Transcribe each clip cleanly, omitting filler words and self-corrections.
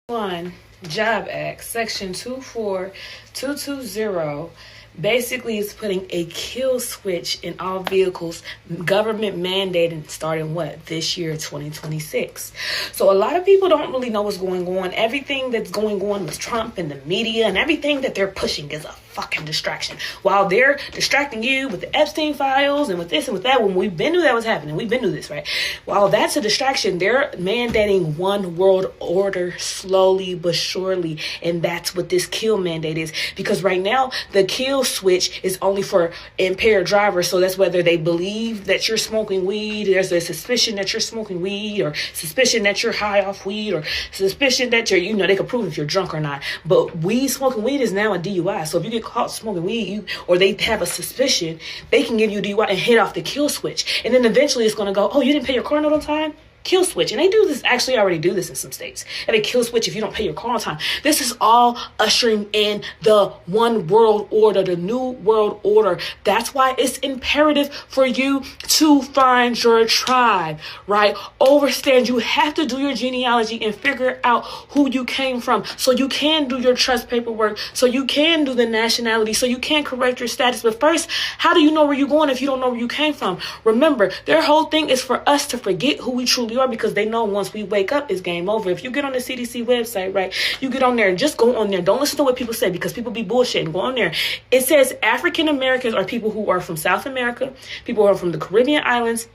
1 Job Act, Section 24220, basically is putting a kill switch in all vehicles, government mandated starting this year, 2026. So a lot of people don't really know what's going on. Everything that's going on with Trump and the media and everything that they're pushing is a fucking distraction. While they're distracting you with the Epstein files and with this and with that, when we've been knew that was happening, we've been knew this, right? While that's a distraction, they're mandating one world order slowly but surely, and that's what this kill mandate is. Because right now, the kill switch is only for impaired drivers, so that's whether they believe that you're smoking weed, there's a suspicion that you're smoking weed, or suspicion that you're high off weed, or suspicion that you're, they can prove if you're drunk or not. But smoking weed is now a DUI, so if you get caught smoking weed, or they have a suspicion, they can give you a DUI and hit off the kill switch. And then eventually it's going to go, oh, you didn't pay your car note on time? Kill switch. And they do this, actually already do this in some states. And they kill switch if you don't pay your car on time. This is all ushering in the one world order, the new world order. That's why it's imperative for you to find your tribe, right? Understand you have to do your genealogy and figure out who you came from, so you can do your trust paperwork, so you can do the nationality, so you can correct your status. But first, how do you know where you're going if you don't know where you came from? Remember, their whole thing is for us to forget who we truly are, because they know once we wake up, it's game over. If you get on the CDC website, right, you get on there and just go on there. Don't listen to what people say, because people be bullshitting. Go on there. It says African Americans are people who are from South America, people who are from the Caribbean islands,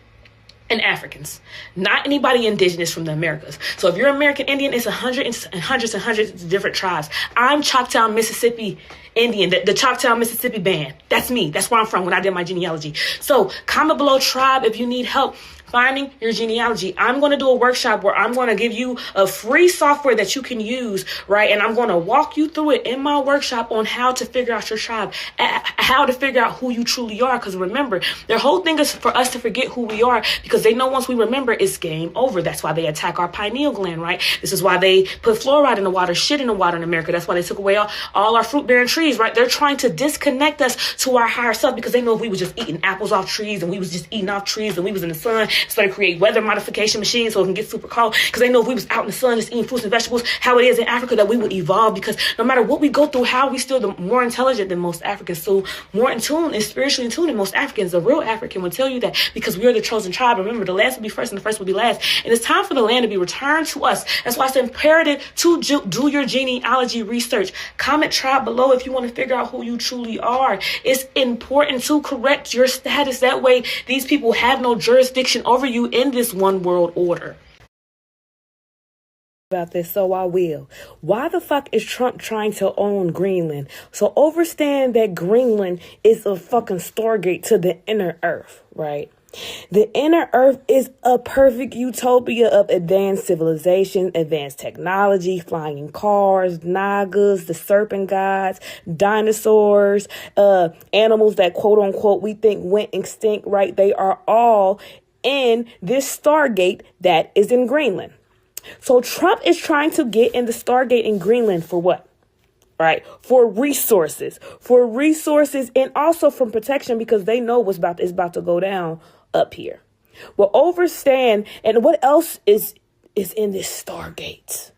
and Africans, not anybody indigenous from the Americas. So if you're American Indian, it's hundreds and hundreds of different tribes. I'm Choctaw, Mississippi Indian, the Choctaw, Mississippi band. That's me. That's where I'm from when I did my genealogy. So comment below tribe if you need help finding your genealogy. I'm going to do a workshop where I'm going to give you a free software that you can use, right? And I'm going to walk you through it in my workshop on how to figure out your tribe, how to figure out who you truly are. Because remember, their whole thing is for us to forget who we are, because they know once we remember, it's game over. That's why they attack our pineal gland, right? This is why they put fluoride in the water, shit in the water in America. That's why they took away all our fruit-bearing trees, right? They're trying to disconnect us to our higher self, because they know if we was just eating apples off trees, and we was just eating off trees, and we was in the sun, started create weather modification machines so it can get super cold, because they know if we was out in the sun just eating fruits and vegetables, how it is in Africa, that we would evolve, because no matter what we go through, how we still more intelligent than most Africans, so more in tune and spiritually in tune than most Africans. A real African will tell you that, because we are the chosen tribe. Remember, the last will be first and the first will be last, and it's time for the land to be returned to us. That's why it's imperative to do your genealogy research. Comment tribe below if you want to figure out who you truly are. It's important to correct your status. That way these people have no jurisdiction over you in this one world order. About this, so I will. Why the fuck is Trump trying to own Greenland? So understand that Greenland is a fucking stargate to the inner earth, right? The inner earth is a perfect utopia of advanced civilization, advanced technology, flying cars, Nagas, the serpent gods, dinosaurs, animals that quote unquote we think went extinct, right? They are all in this stargate that is in Greenland. So Trump is trying to get in the stargate in Greenland for what? Right? For resources, and also from protection, because they know what's about to go down up here. Well, understand, and what else is in this stargate?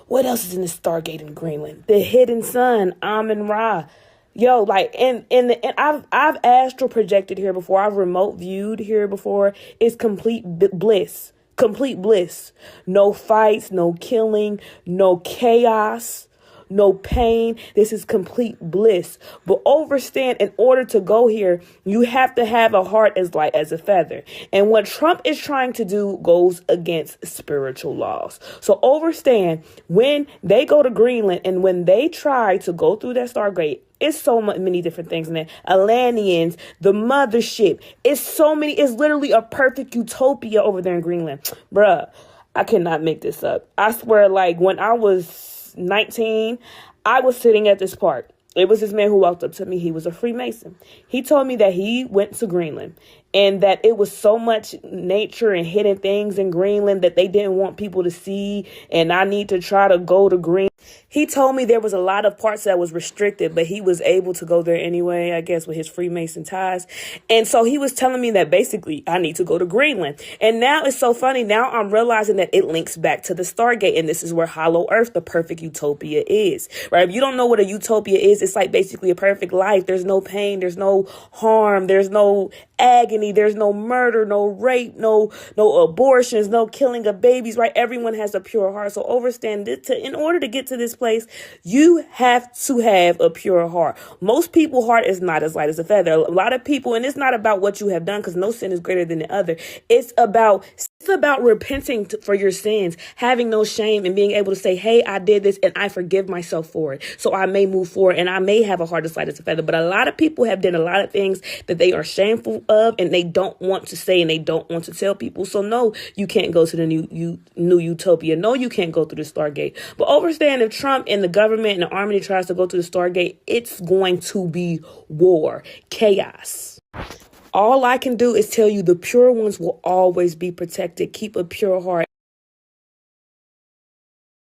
What else is in this stargate in Greenland? The hidden sun, Amun Ra. Yo, like, and I've astral projected here before. I've remote viewed here before. It's complete bliss. Complete bliss. No fights, no killing, no chaos, no pain. This is complete bliss. But understand, in order to go here, you have to have a heart as light as a feather. And what Trump is trying to do goes against spiritual laws. So understand, when they go to Greenland and when they try to go through that stargate, it's so many different things in there. Atlanteans, the mothership. It's literally a perfect utopia over there in Greenland. Bruh, I cannot make this up. I swear, like, when I was 19, I was sitting at this park. It was this man who walked up to me. He was a Freemason. He told me that he went to Greenland and that it was so much nature and hidden things in Greenland that they didn't want people to see, and I need to try to go to Greenland. He told me there was a lot of parts that was restricted, but he was able to go there anyway, I guess, with his Freemason ties. And so he was telling me that basically I need to go to Greenland. And now it's so funny. Now I'm realizing that it links back to the Stargate. And this is where Hollow Earth, the perfect utopia, is, right? If you don't know what a utopia is, it's like basically a perfect life. There's no pain. There's no harm. There's no agony. There's no murder, no rape, no abortions, no killing of babies, right? Everyone has a pure heart. So understand that in order to get to this place, you have to have a pure heart. Most people's heart is not as light as a feather. A lot of people, and it's not about what you have done, because no sin is greater than the other. It's about repenting for your sins, having no shame, and being able to say, hey, I did this and I forgive myself for it. So I may move forward and I may have a heart as light as a feather. But a lot of people have done a lot of things that they are shameful of, and they don't want to say, and they don't want to tell people. So no, you can't go to the new utopia. No, you can't go through the Stargate. But understand, if Trump and the government and the army tries to go to the Stargate, it's going to be war, chaos. All I can do is tell you the pure ones will always be protected. Keep a pure heart.